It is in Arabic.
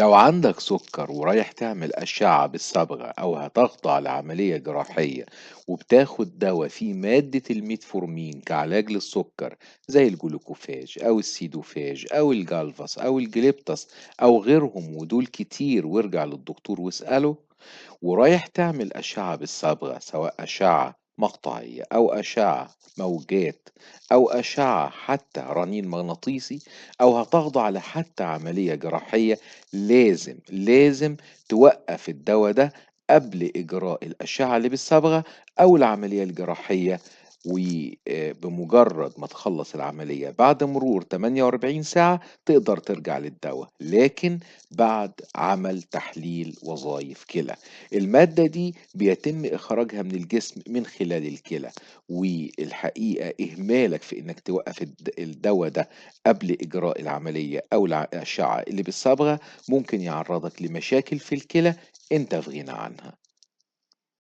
لو عندك سكر ورايح تعمل أشعة بالصبغة أو هتخضع لعملية جراحية وبتاخد دواء فيه مادة الميتفورمين كعلاج للسكر زي الجلوكوفاج أو السيدوفاج أو الجالفاس أو الجليبتاس أو غيرهم ودول كتير وارجع للدكتور واسأله، ورايح تعمل أشعة بالصبغة سواء أشعة مقطعية أو أشعة موجات أو أشعة حتى رنين مغناطيسي أو هتخضع لحتى عملية جراحية، لازم توقف الدواء ده قبل إجراء الأشعة اللي بالصبغة أو العملية الجراحية. وبمجرد ما تخلص العملية بعد مرور 48 ساعة تقدر ترجع للدواء، لكن بعد عمل تحليل وظائف كلى. المادة دي بيتم إخراجها من الجسم من خلال الكلى، والحقيقة إهمالك في إنك توقف الدواء ده قبل إجراء العملية أو الأشعة اللي بالصبغة ممكن يعرضك لمشاكل في الكلى أنت في غنى عنها.